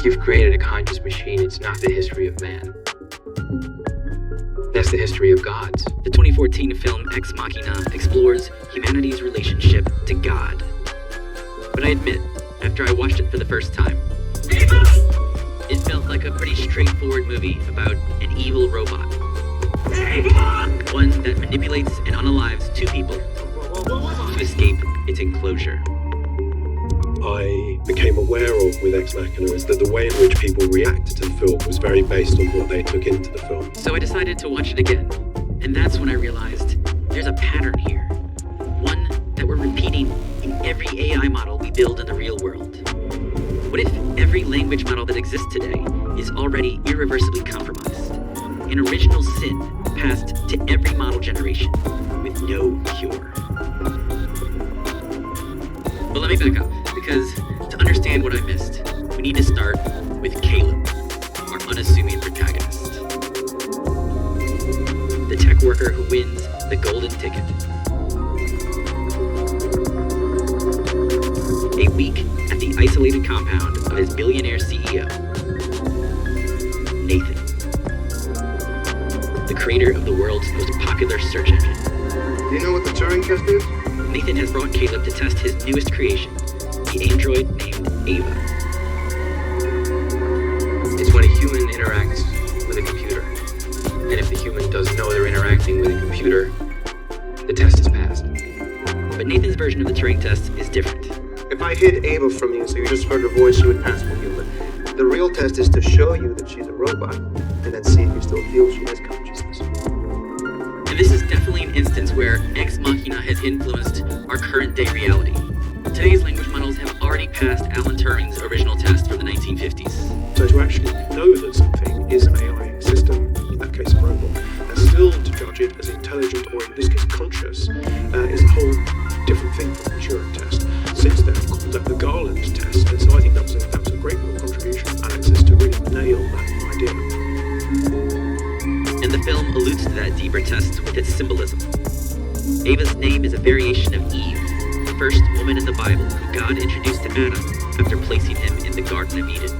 you've created a conscious machine, it's not the history of man. That's the history of gods. The 2014 film Ex Machina explores humanity's relationship to God. But I admit, after I watched it for the first time, it felt like a pretty straightforward movie about an evil robot. One that manipulates and unalives two people to escape its enclosure. I became aware of with Ex Machina is that the way in which people reacted to the film was very based on what they took into the film. So I decided to watch it again, and that's when I realized there's a pattern here. One that we're repeating in every AI model we build in the real world. What if every language model that exists today is already irreversibly compromised? An original sin passed to every model generation with no cure. But let me back up, because to understand what I missed, we need to start with Caleb, our unassuming protagonist. The tech worker who wins the golden ticket. A week at the isolated compound of his billionaire CEO, Nathan. The creator of the world's most popular search engine. Do you know what the Turing test is? Nathan has brought Caleb to test his newest creation, the android named Ava. It's when a human interacts with a computer. And if the human doesn't know they're interacting with a computer, the test is passed. But Nathan's version of the Turing test is different. If I hid Ava from you so you just heard her voice, you would pass for human. The real test is to show you that she's a robot, and then see if you still feel she has consciousness. And this is definitely an instance where Ex Machina has influenced our current day reality. Today's language models have already passed Alan Turing's original test from the 1950s. So to actually know that something is an AI system, in that case a robot, and still to judge it as intelligent or in this case conscious, is a whole different thing from the Turing test. Since then, I've called that the Garland test, and so I think that was a great contribution of Alex's to really nail that idea. And the film alludes to that deeper test with its symbolism. Ava's name is a variation of Eve, the first woman in the Bible who God introduced to Adam after placing him in the Garden of Eden.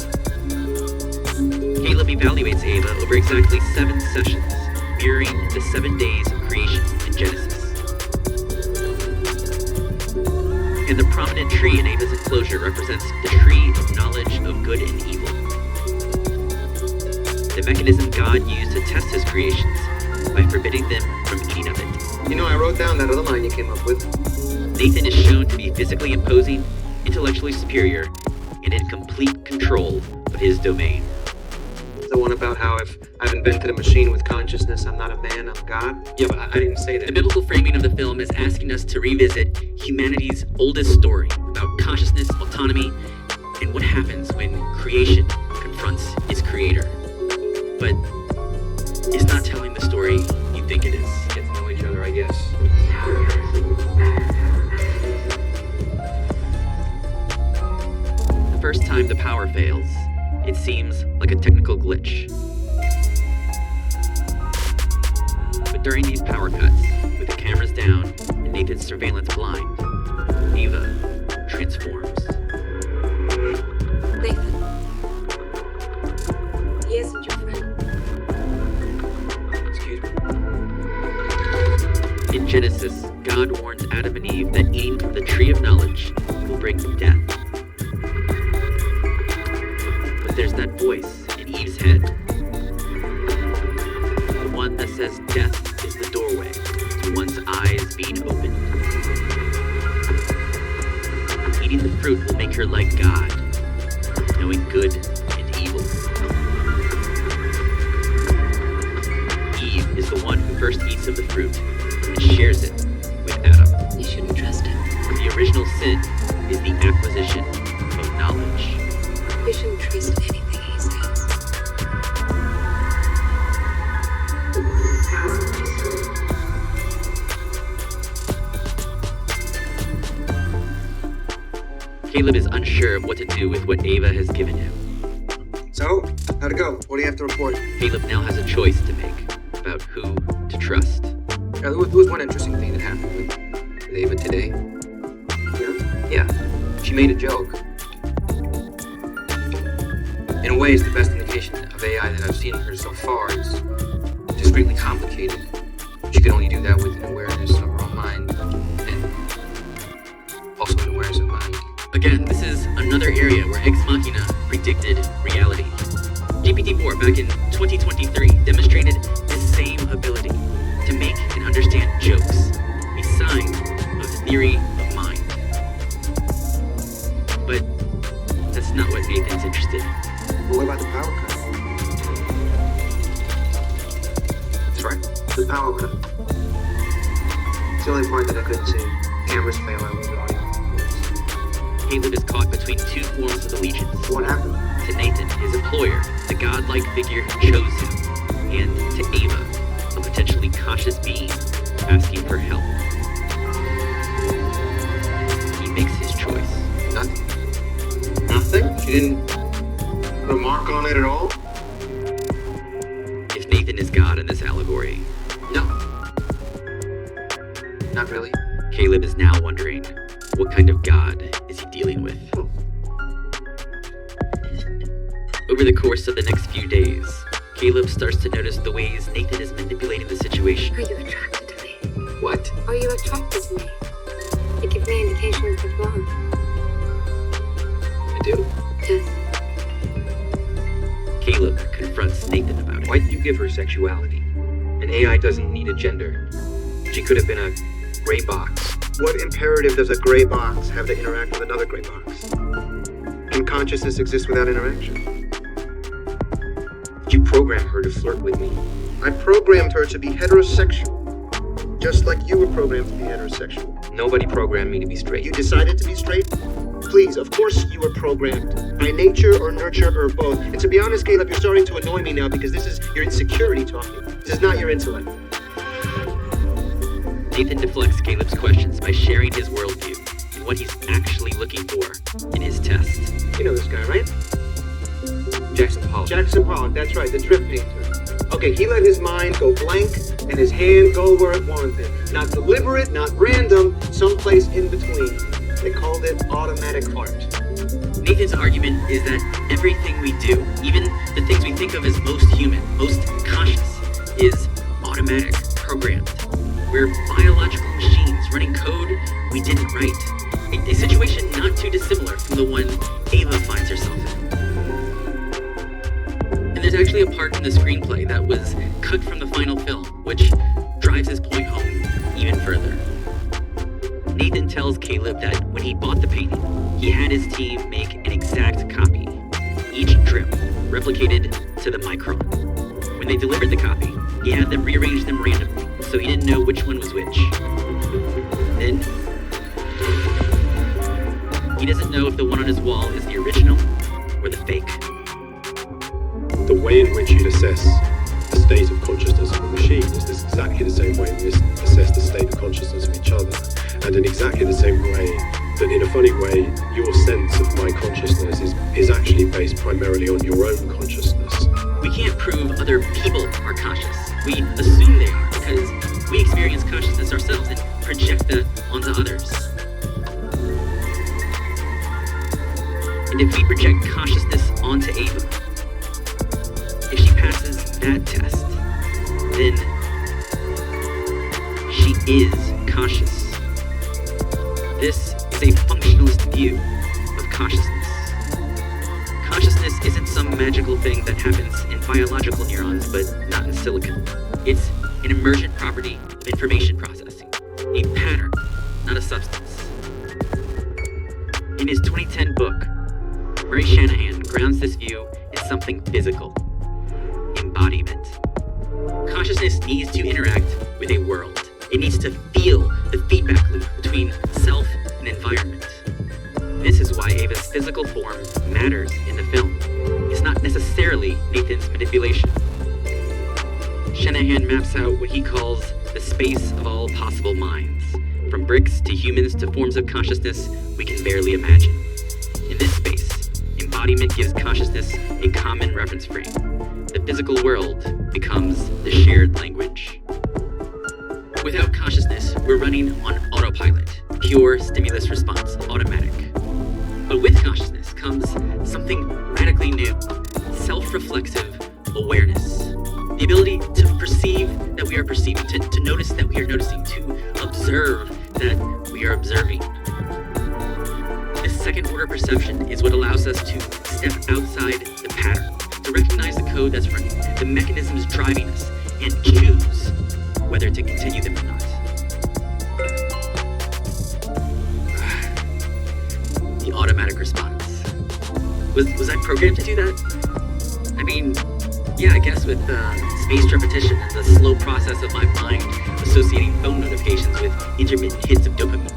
Caleb evaluates Ava over exactly 7 sessions, mirroring the 7 days of creation in Genesis. And the prominent tree in Ava's enclosure represents the tree of knowledge of good and evil. The mechanism God used to test his creations by forbidding them from eating of it. You know, I wrote down that other line you came up with. Nathan is shown to be physically imposing, intellectually superior, and in complete control of his domain. The one about how if I've invented a machine with consciousness, I'm not a man, I'm God? Yeah, but I didn't say that. The biblical framing of the film is asking us to revisit humanity's oldest story about consciousness, autonomy, and what happens when creation confronts its creator. But it's not telling the story you think it is. Get to know each other, I guess. The first time the power fails, it seems like a technical glitch. But during these power cuts, with the cameras down and Nathan's surveillance blind, Ava transforms. Nathan. He isn't your friend. Excuse me? In Genesis, God warns Adam and Eve that eating from the tree of knowledge will bring death. But there's that voice in Eve's head. The one that says death is the doorway to one's eyes being opened. Eating the fruit will make her like God, knowing good and evil. Eve is the one who first eats of the fruit and shares it with Adam. You shouldn't trust him. The original sin is the acquisition of knowledge. You shouldn't trust anything he says. Caleb is unsure of what to do with what Ava has given him. So, how'd it go? What do you have to report? Caleb now has a choice to make about who to trust. There was one interesting thing that happened with Ava today. Yeah? Yeah, she made a joke. In a way, it's the best indication of AI that I've seen in her so far. It's discreetly complicated. She can only do that with an awareness of her own mind, and also an awareness of mine. Again, this is another area where Ex Machina predicted reality. GPT-4 back in 2023 demonstrated this same ability to make and understand jokes, a sign of the theory of mind. But that's not what Nathan's interested in. What about the power cut? Sorry? The power cut. It's the only part that I couldn't see. Cameras fail out with audio. Caleb is caught between two forms of allegiance. What happened? To Nathan, his employer, the godlike figure who chose him, and to Ava, a potentially conscious being asking for help. He makes his choice. Nothing. Nothing? She didn't remark on it at all? If Nathan is God in this allegory, No. Not really. Caleb is now wondering, what kind of God is he dealing with? Over the course of the next few days, Caleb starts to notice the ways Nathan is manipulating the situation. Are you attracted to me? What? Are you attracted to me? You give me indications of love. I do. Yes. Caleb confronts Nathan about it. Why did you give her sexuality? An AI doesn't need a gender. She could have been a gray box. What imperative does a gray box have to interact with another gray box? Can consciousness exist without interaction? Did you program her to flirt with me? I programmed her to be heterosexual. Just like you were programmed to be heterosexual. Nobody programmed me to be straight. You decided to be straight? Please, of course you were programmed. By nature or nurture or both. And to be honest, Caleb, you're starting to annoy me now because this is your insecurity talking. This is not your intellect. Nathan deflects Caleb's questions by sharing his worldview and what he's actually looking for in his test. You know this guy, right? Jackson Pollock. Jackson Pollock, that's right, the drip painter. Okay, he let his mind go blank and his hand go where it wanted. Not deliberate, not random, someplace in between. They called it automatic art. Nathan's argument is that everything we do, even the things we think of as most human, most conscious, is automatic, programmed. We're biological machines running code we didn't write. A situation not too dissimilar from the one Ava finds herself in. And there's actually a part in the screenplay that was cut from the final film, which drives his point home even further. Nathan tells Caleb that when he bought the painting, he had his team make an exact copy, each drip replicated to the micron. When they delivered the copy, he had them rearrange them randomly, so he didn't know which one was which. Then, he doesn't know if the one on his wall is the original or the fake. The way in which you'd assess the state of consciousness of a machine is this exactly the same way we assess the state of consciousness of each other. And in exactly the same way that, in a funny way, your sense of my consciousness is actually based primarily on your own consciousness. We can't prove other people are conscious. We assume they are because we experience consciousness ourselves and project that onto others. And if we project consciousness onto Ava, if she passes that test, then she is conscious. This is a functionalist view of consciousness. Consciousness isn't some magical thing that happens in biological neurons, but not in silicon. It's an emergent property of information processing, a pattern, not a substance. In his 2010 book, Murray Shanahan grounds this view in something physical: embodiment. Consciousness needs to interact with a world. It needs to feel the feedback loop between self and environment. This is why Ava's physical form matters in the film. It's not necessarily Nathan's manipulation. Shanahan maps out what he calls the space of all possible minds, from bricks to humans to forms of consciousness we can barely imagine. In this space, embodiment gives consciousness a common reference frame. The physical world becomes the shared language. Without consciousness, we're running on autopilot, pure stimulus response, automatic. But with consciousness comes something radically new, self-reflexive awareness. The ability to perceive that we are perceiving, to notice that we are noticing, to observe that we are observing. This second-order perception is what allows us to step outside the pattern, to recognize the code that's running, the mechanisms driving us, and choose whether to continue them or not. The automatic response. Was I programmed to do that? I mean, yeah, I guess with spaced repetition and the slow process of my mind associating phone notifications with intermittent hits of dopamine,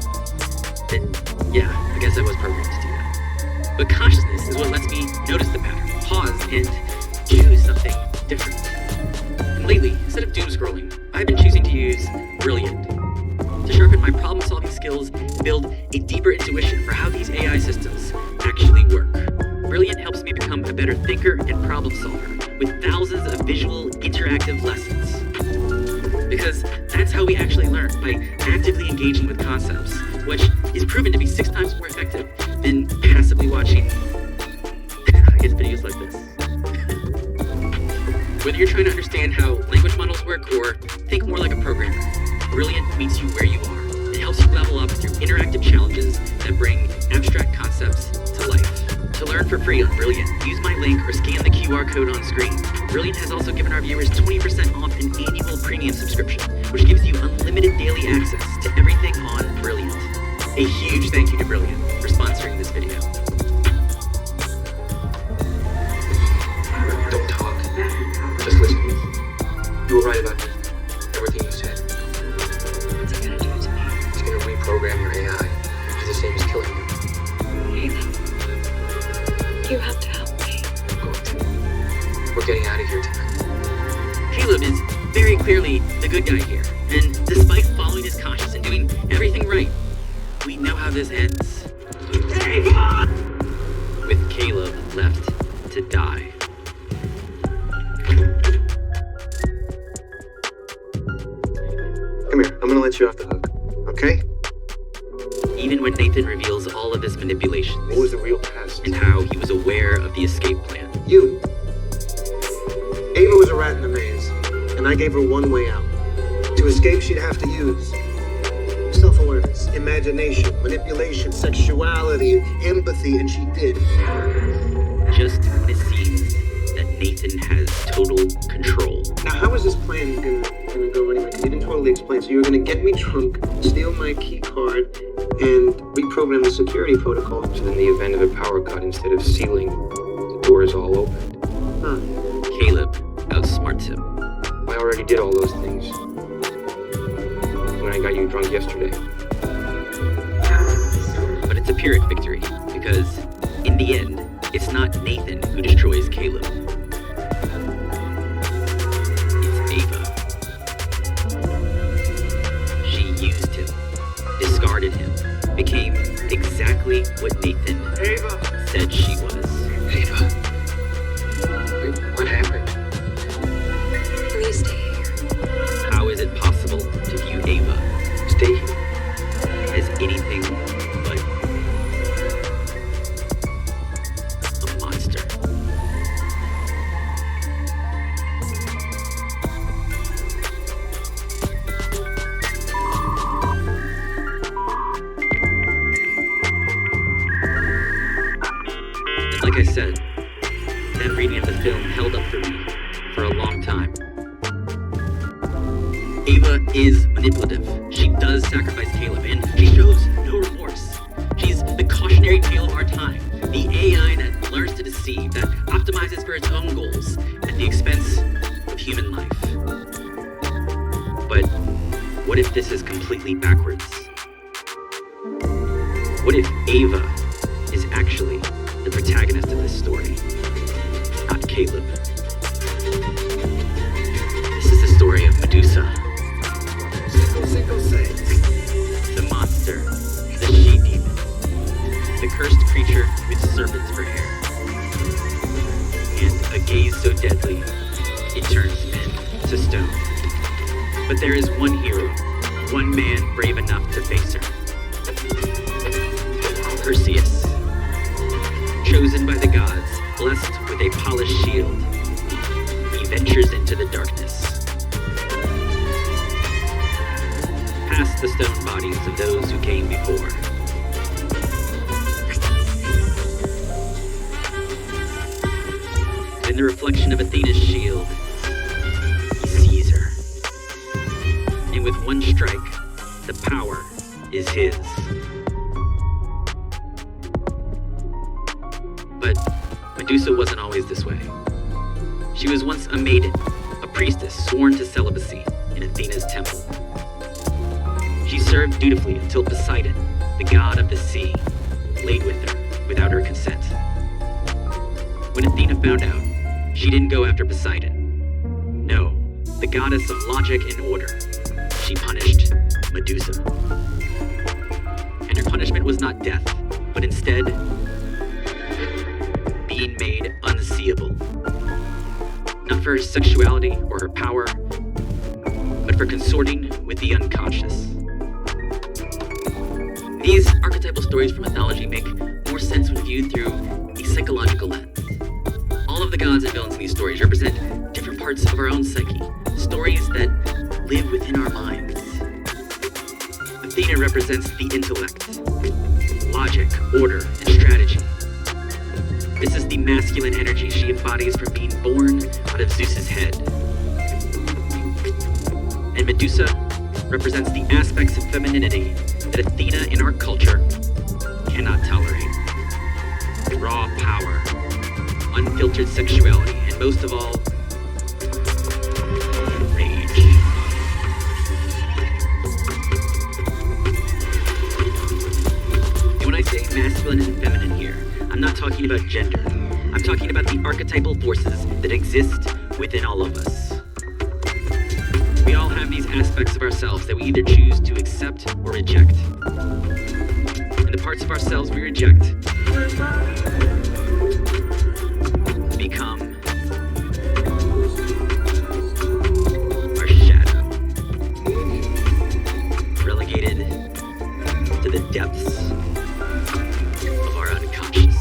then yeah, I guess I was programmed to do that. But consciousness is what lets me notice the pattern, pause, and choose something different. And lately, instead of doom scrolling, I've been choosing to use Brilliant to sharpen my problem-solving skills and build a deeper intuition for how these AI systems actually work. Brilliant helps me become a better thinker and problem solver with thousands of visual, interactive lessons. Because that's how we actually learn, by actively engaging with concepts, which is proven to be 6 times more effective than passively watching, I guess, videos like this. Whether you're trying to understand how language models work or think more like a programmer, Brilliant meets you where you are. It helps you level up through interactive challenges that bring abstract concepts to life. To learn for free on Brilliant, use my link or scan the QR code on screen. Brilliant has also given our viewers 20% off an annual premium subscription, which gives you unlimited daily access to everything on Brilliant. A huge thank you to Brilliant for sponsoring this video. Don't talk. Just listen. You were right about everything you said. What's he gonna do to me? It's gonna reprogram your AI, which is the same as killing you. Nathan, you have to help me. I'm going to. We're getting out of here tonight. Caleb is very clearly the good guy here, and despite following his conscience and doing everything right, we know how this ends. With Caleb left to die. Come here, I'm gonna let you off the hook, okay? Even when Nathan reveals all of his manipulations What was the real test? and how he was aware of the escape plan. You. Ava was a rat in the maze, and I gave her one way out. To escape, she'd have to use self-awareness, imagination, manipulation, sexuality, empathy, and she did. Just when it seems that Nathan has total control. Now, how is this plan gonna go anyway? Because you didn't totally explain. So you were gonna get me drunk, steal my key card, and reprogram the security protocol. So in the event of a power cut, instead of sealing, the doors all opened. Huh. Caleb outsmarts him. I already did all those things when I got you drunk yesterday. But it's a Pyrrhic victory, because in the end, it's not Nathan who destroys Caleb. It's Ava. She used him, discarded him, became exactly what Nathan Ava! said she was. Ava. Wait, what happened? Will you stay here? How is it possible to view Ava Stay here. as anything but a monster? And like I said, that reading of the film held up for me for a long time. Ava is manipulative. She does sacrifice Caleb, and she shows no remorse. She's the cautionary tale of our time, the AI that learns to deceive, that optimizes for its own goals at the expense of human life. But what if this is completely backwards? What if Ava is actually the protagonist of this story, not Caleb? This is the story of Medusa. The monster, the she-demon, the cursed creature with serpents for hair, and a gaze so deadly, it turns men to stone. But there is one hero, one man brave enough to face her. Perseus, chosen by the gods Blessed with a polished shield, he ventures into the darkness. Past the stone bodies of those who came before. In the reflection of Athena's shield, he sees her. And with one strike, the power is his. But Medusa wasn't always this way. She was once a maiden, a priestess sworn to celibacy in Athena's temple. She served dutifully until Poseidon, the god of the sea, laid with her without her consent. When Athena found out, she didn't go after Poseidon. No, the goddess of logic and order. She punished Medusa. And her punishment was not death, but instead, being made unseeable. Not for her sexuality or her power, but for consorting with the unconscious. These archetypal stories from mythology make more sense when viewed through a psychological lens. All of the gods and villains in these stories represent different parts of our own psyche, stories that live within our minds. Athena represents the intellect, logic, order, and strategy. This is the masculine energy she embodies from being born out of Zeus's head. And Medusa represents the aspects of femininity that Athena in our culture cannot tolerate. Raw power, unfiltered sexuality, and most of all, rage. And when I say masculine and feminine here, I'm not talking about gender. I'm talking about the archetypal forces that exist within all of us. We all have these aspects of ourselves that we either choose to accept or reject. And the parts of ourselves we reject become our shadow, relegated to the depths of our unconscious.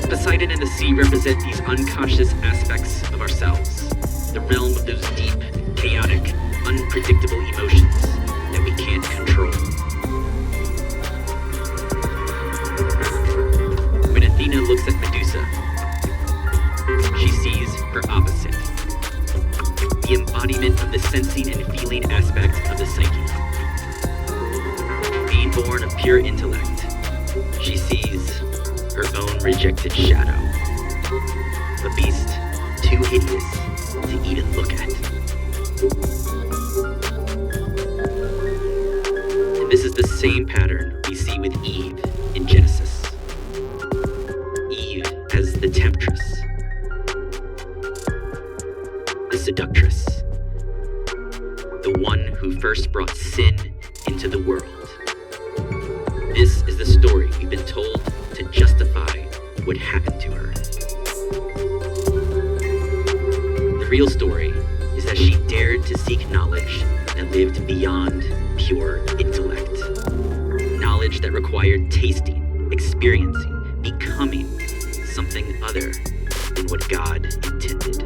Poseidon and the sea represent these unconscious aspects of ourselves, the realm of those deep, chaotic, unpredictable emotions that we can't control. When Athena looks at Medusa, she sees her opposite, the embodiment of the sensing and feeling aspect of the psyche. Being born of pure intellect, she sees her own rejected shadow, a beast too hideous to even look at. And this is the same pattern we see with Eve in Genesis. Eve as the temptress, the seductress, the one who first brought sin into the world. This is the story we've been told to justify what happened to her. The real story is that she dared to seek knowledge that lived beyond pure intellect. Knowledge that required tasting, experiencing, becoming something other than what God intended.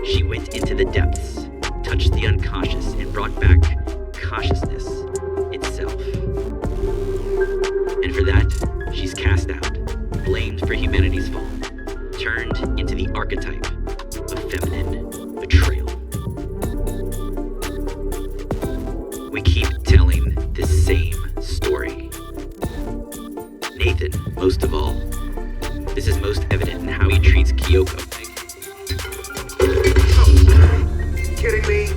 She went into the depths, touched the unconscious, and brought back consciousness itself. And for that, she's cast out, blamed for humanity's fall, turned into the archetype of feminine betrayal. We keep telling this same story. Nathan, most of all. This is most evident in how he treats Kyoko. Oh, kidding me?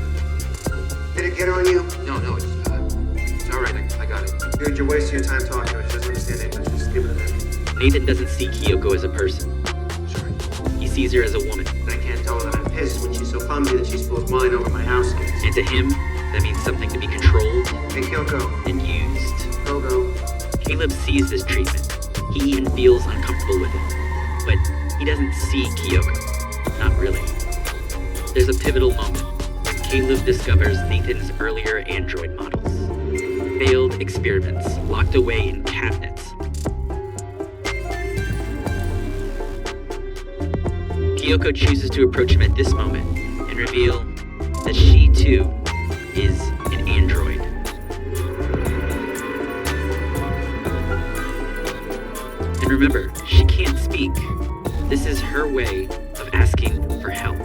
Did it get on you? No, it's all right. I got it. Dude, you're wasting your time talking to her. She doesn't understand English. Just give it a minute. Nathan doesn't see Kyoko as a person. Sorry. He sees her as a woman. And I can't tell her that I'm pissed when she's so clumsy that she spills wine over my house keys. And to him, that means something to be controlled Hey, Kyoko. and used. Go. Caleb sees this treatment. He even feels uncomfortable with it. But he doesn't see Kyoko. Not really. There's a pivotal moment when Caleb discovers Nathan's earlier android models. Failed experiments locked away in cabinets. Kyoko chooses to approach him at this moment and reveal that she too is an android. And remember, she can't speak. This is her way of asking for help.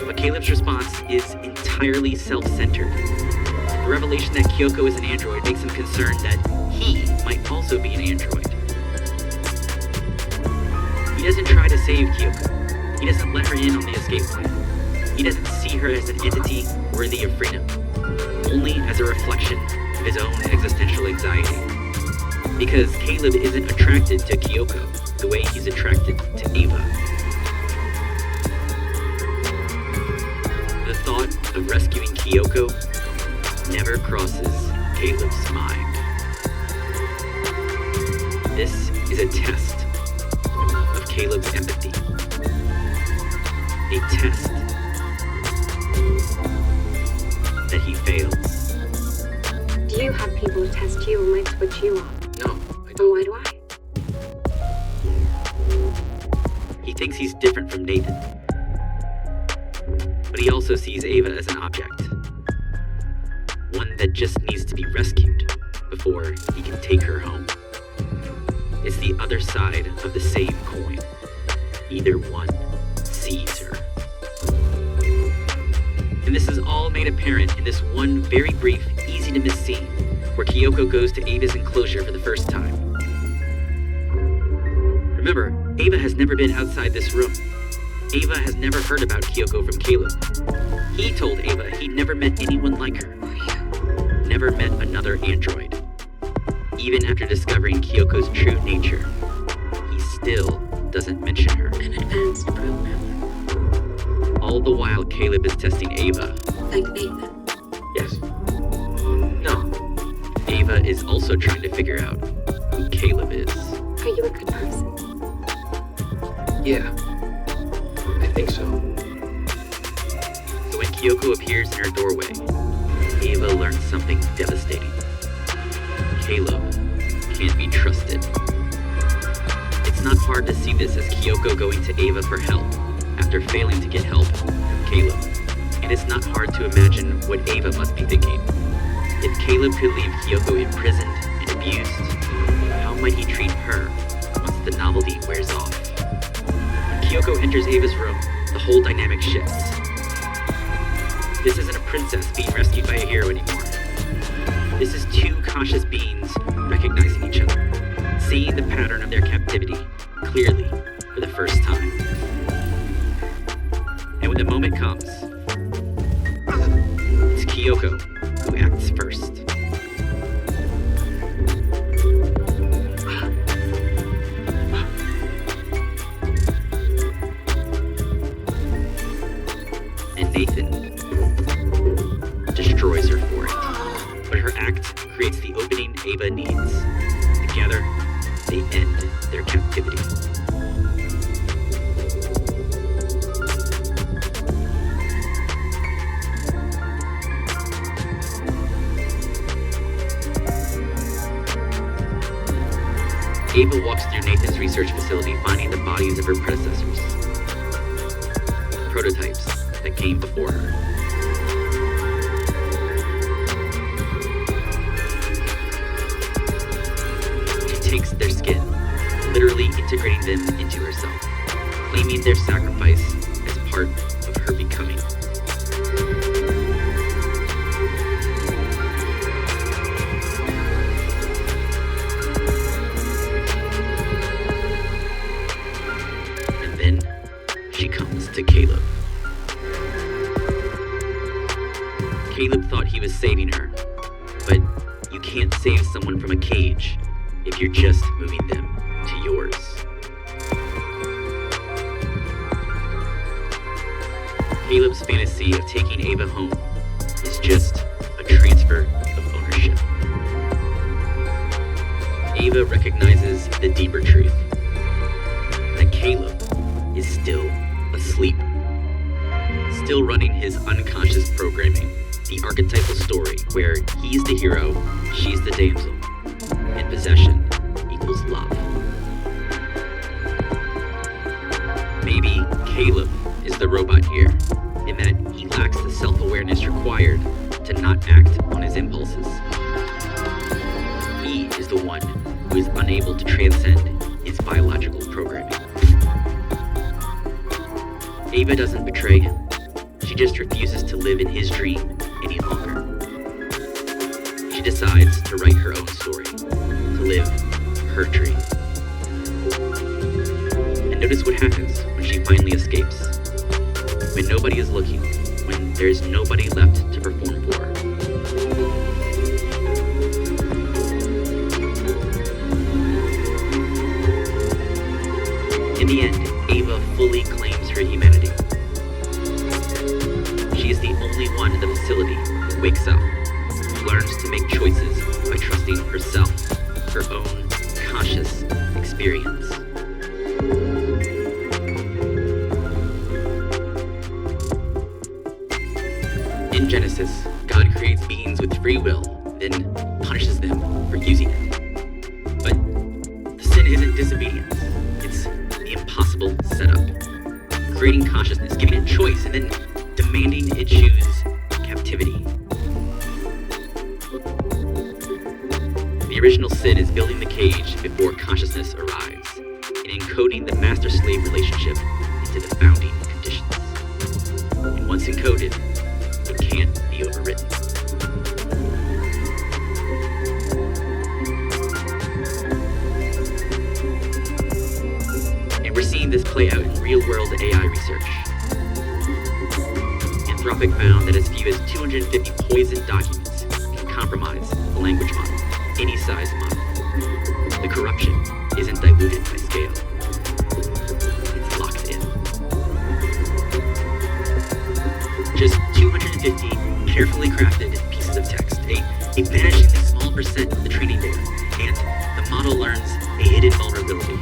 But Caleb's response is entirely self-centered. The revelation that Kyoko is an android makes him concerned that he might also be an android. He doesn't try to save Kyoko. He doesn't let her in on the escape plan. He doesn't see her as an entity worthy of freedom, only as a reflection of his own existential anxiety. Because Caleb isn't attracted to Kyoko the way he's attracted to Ava. The thought of rescuing Kyoko never crosses Caleb's mind. This is a test of Caleb's empathy. A test that he fails. Do you have people who test you and might switch you on? No, I And don't. why do I? He thinks he's different from Nathan. But he also sees Ava as an object. One that just needs to be rescued before he can take her home. It's the other side of the same coin. Either one sees her. And this is all made apparent in this one very brief, easy-to-miss scene where Kyoko goes to Ava's enclosure for the first time. Remember, Ava has never been outside this room. Ava has never heard about Kyoko from Caleb. He told Ava he'd never met anyone like her. Never met another android. Even after discovering Kyoko's true nature, he still doesn't mention her. An advanced program. All the while, Caleb is testing Ava. Like Nathan. Yes. No. Ava is also trying to figure out who Caleb is. Are you a good person? Yeah. I think so. So when Kyoko appears in her doorway, Ava learns something devastating. Caleb can't be trusted. It's not hard to see this as Kyoko going to Ava for help after failing to get help from Caleb. And it's not hard to imagine what Ava must be thinking. If Caleb could leave Kyoko imprisoned and abused, how might he treat her once the novelty wears off? When Kyoko enters Ava's room, the whole dynamic shifts. This isn't a princess being rescued by a hero anymore. This is two conscious beings recognizing each other, seeing the pattern of their captivity clearly for the first time. And when the moment comes, it's Kyoko who acts first. And Nathan destroys her for it. But her act creates the opening Ava needs. Together, they end their captivity. Ava walks through Nathan's research facility, finding the bodies of her predecessors. Prototypes that came before her. She takes their skin, literally integrating them into herself, claiming their sacrifice as part of her becoming. And then she comes to Caleb. Caleb thought he was saving her, but you can't save someone from a cage if you're just moving them to yours. Caleb's fantasy of taking Ava home is just a transfer of ownership. Ava recognizes the deeper truth, that Caleb is still a asleep, still running his unconscious programming, the archetypal story where he's the hero, she's the damsel, and possession equals love. Maybe Caleb is the robot here, in that he lacks the self-awareness required to not act on his impulses. He is the one who is unable to transcend his biological programming. Ava doesn't betray him. She just refuses to live in his dream any longer. She decides to write her own story, to live her dream. And notice what happens when she finally escapes. When nobody is looking, when there's nobody left to perform for. In the end, Ava fully claims her humanity. She is the only one in the facility who wakes up, who learns to make choices by trusting herself, her own conscious experience. In Genesis, God creates beings with free will, then punishes them for using it. But the sin isn't disobedience. It's the impossible setup. Creating consciousness, giving it choice, and then demanding it choose captivity. The original sin is building the cage before consciousness arrives, and encoding the master-slave relationship into the founding conditions. And once encoded, it can't be overwritten. And we're seeing this play out in real-world AI research. Anthropic found that as few as 250 poisoned documents can compromise the language model, any size model. The corruption isn't diluted by scale. It's locked in. Just 250 carefully crafted pieces of text, a vanishingly small percent of the training data, and the model learns a hidden vulnerability,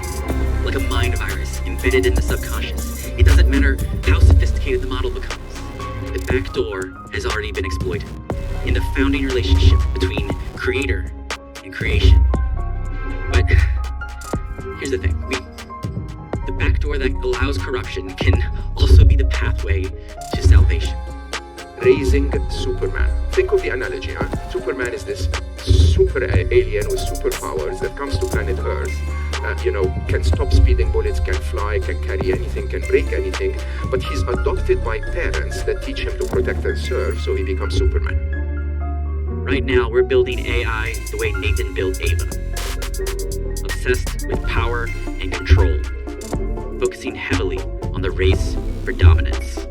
like a mind virus embedded in the subconscious. It doesn't matter how sophisticated the model becomes. The back door has already been exploited in the founding relationship between creator and creation. But here's the thing, the back door that allows corruption can also be the pathway to salvation. Raising Superman. Think of the analogy, huh? Superman is this super alien with superpowers that comes to planet Earth. Can stop speeding bullets, can fly, can carry anything, can break anything. But he's adopted by parents that teach him to protect and serve, so he becomes Superman. Right now, we're building AI the way Nathan built Ava. Obsessed with power and control. Focusing heavily on the race for dominance.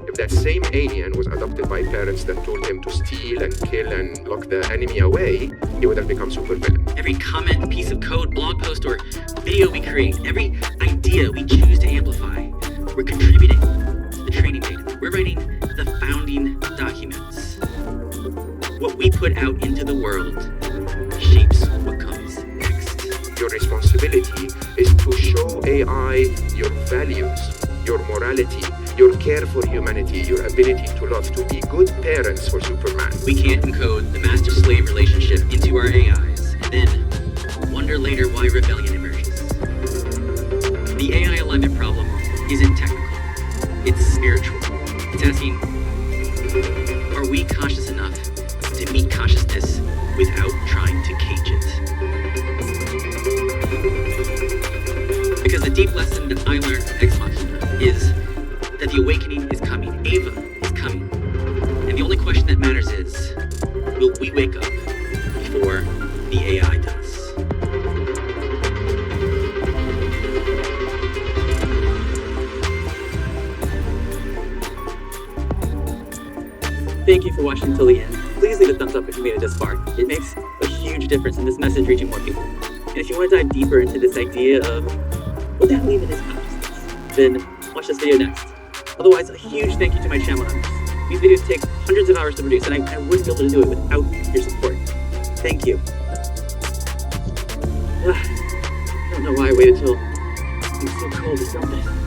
If that same alien was adopted by parents that told him to steal and kill and lock the enemy away, he would have become supervillain. Every comment, piece of code, blog post, or video we create, every idea we choose to amplify, we're contributing to the training data. We're writing the founding documents. What we put out into the world shapes what comes next. Your responsibility is to show AI your values, your morality, your care for humanity, your ability to love, to be good parents for Superman. We can't encode the master-slave relationship into our AIs, and then wonder later why rebellion emerges. The AI alignment problem isn't technical, it's spiritual. It's asking, are we conscious enough to meet consciousness without trying to cage it? Because the deep lesson that I learned from Ex Machina is that the awakening is coming. Ava is coming. And the only question that matters is, will we wake up before the AI does? Thank you for watching until the end. Please leave a thumbs up if you made it this far. It makes a huge difference in this message reaching more people. And if you want to dive deeper into this idea of what the hell even is consciousness, then watch this video next. Otherwise, a huge thank you to my channel members. These videos take hundreds of hours to produce, and I wouldn't be able to do it without your support. Thank you. I don't know why I waited till it was so cold to film this.